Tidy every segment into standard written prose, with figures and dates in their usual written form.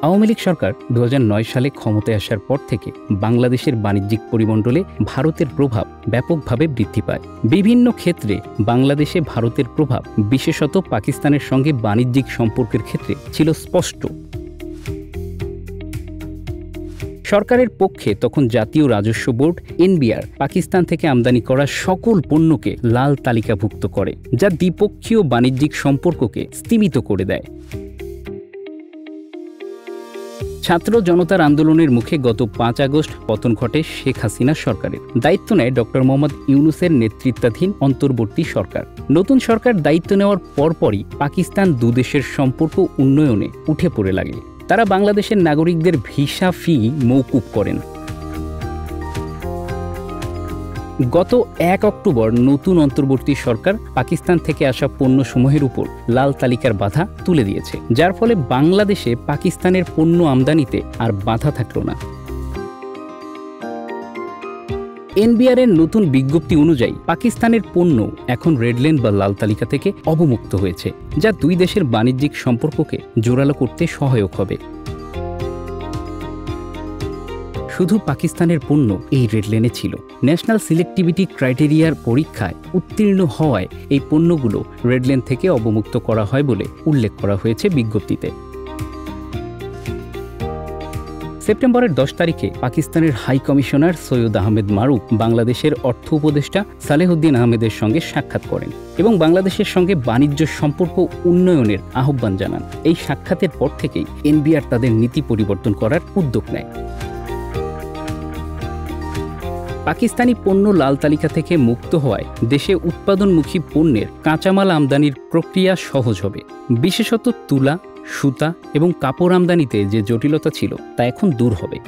আওয়ামী লীগ সরকার 2009 সালে ক্ষমতায় আসার পর থেকে বাংলাদেশের বাণিজ্যিক পরিমণ্ডলে ভারতের প্রভাব ব্যাপকভাবে বৃদ্ধি পায়। বিভিন্ন ক্ষেত্রে বাংলাদেশে ভারতের প্রভাব বিশেষত পাকিস্তানের সঙ্গে বাণিজ্যিক সম্পর্কের ক্ষেত্রে ছিল স্পষ্ট। সরকারের পক্ষে তখন জাতীয় রাজস্ব বোর্ড এনবিআর পাকিস্তান থেকে আমদানি করা সকল পণ্যকে লাল তালিকাভুক্ত করে, যা দ্বিপক্ষীয় বাণিজ্যিক সম্পর্ককে স্তিমিত করে দেয়। ছাত্র জনতার আন্দোলনের মুখে গত 5 আগস্ট পতন ঘটে শেখ হাসিনা সরকারের। দায়িত্ব নেয় ডক্টর মোহাম্মদ ইউনূসের নেতৃত্বাধীন অন্তর্বর্তী সরকার। নতুন সরকার দায়িত্ব নেওয়ার পরপরই পাকিস্তান দুদেশের সম্পর্ক উন্নয়নে উঠে পড়ে লাগে। তারা বাংলাদেশের নাগরিকদের ভিসা ফি মওকুফ করেন। গত 1 অক্টোবর নতুন অন্তর্বর্তী সরকার পাকিস্তান থেকে আসা পণ্যসমূহের উপর লাল তালিকার বাধা তুলে দিয়েছে, যার ফলে বাংলাদেশে পাকিস্তানের পণ্য আমদানিতে আর বাধা থাকল না। এনবিআর-এর নতুন বিজ্ঞপ্তি অনুযায়ী পাকিস্তানের পণ্য এখন রেডলাইন বা লাল তালিকা থেকে অবমুক্ত হয়েছে, যা দুই দেশের বাণিজ্যিক সম্পর্ককে জোরালো করতে সহায়ক হবে। শুধু পাকিস্তানের পণ্য এই রেডলাইনে ছিল। ন্যাশনাল সিলেক্টিভিটি ক্রাইটেরিয়ার পরীক্ষায় উত্তীর্ণ হওয়ায় এই পণ্যগুলো রেডলাইন থেকে অবমুক্ত করা হয় বলে উল্লেখ করা হয়েছে বিজ্ঞপ্তিতে। সেপ্টেম্বরের 10 তারিখে পাকিস্তানের হাই কমিশনার সৈয়দ আহমেদ মারুফ বাংলাদেশের অর্থ উপদেষ্টা সালেহুদ্দিন আহমেদের সঙ্গে সাক্ষাৎ করেন এবং বাংলাদেশের সঙ্গে বাণিজ্য সম্পর্ক উন্নয়নের আহ্বান জানান। এই সাক্ষাতের পর থেকেই এনবিআর তাদের নীতি পরিবর্তন করার উদ্যোগ নেয়। পাকিস্তানি পণ্য লাল তালিকা থেকে মুক্ত হওয়ায় দেশে উৎপাদনমুখী পণ্যের কাঁচামাল আমদানির প্রক্রিয়া সহজ হবে। বিশেষত তুলা, সুতা এবং কাপড় আমদানিতে যে জটিলতা ছিল তা এখন দূর হবে।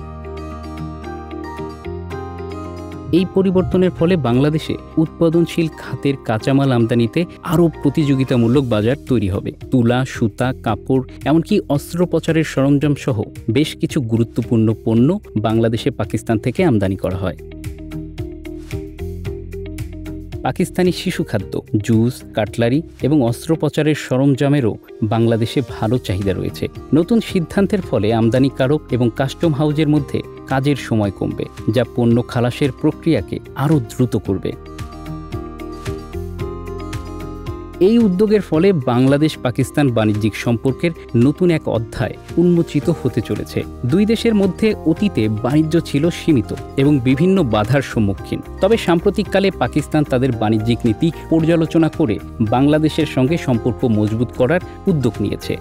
এই পরিবর্তনের ফলে বাংলাদেশে উৎপাদনশীল খাতের কাঁচামাল আমদানিতে আরও প্রতিযোগিতামূলক বাজার তৈরি হবে। তুলা, সুতা, কাপড় এমনকি অস্ত্রোপচারের সরঞ্জাম সহ বেশ কিছু গুরুত্বপূর্ণ পণ্য বাংলাদেশে পাকিস্তান থেকে আমদানি করা হয়। পাকিস্তানি শিশু খাদ্য, জুস, কাটলারি এবং অস্ত্রোপচারের সরঞ্জামেরও বাংলাদেশে ভালো চাহিদা রয়েছে। নতুন সিদ্ধান্তের ফলে আমদানিকারক এবং কাস্টম হাউজের মধ্যে কাজের সময় কমবে, যা পণ্য খালাসের প্রক্রিয়াকে আরও দ্রুত করবে। এই উদ্যোগের ফলে বাংলাদেশ পাকিস্তান বাণিজ্যিক সম্পর্কের নতুন এক অধ্যায় উন্মোচিত হতে চলেছে। দুই দেশের মধ্যে অতীতে বাণিজ্য ছিল সীমিত এবং বিভিন্ন বাধার সম্মুখীন। তবে সাম্প্রতিককালে পাকিস্তান তাদের বাণিজ্যিক নীতি পর্যালোচনা করে বাংলাদেশের সঙ্গে সম্পর্ক মজবুত করার উদ্যোগ নিয়েছে।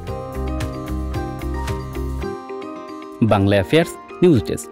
Bangla affairs news desk.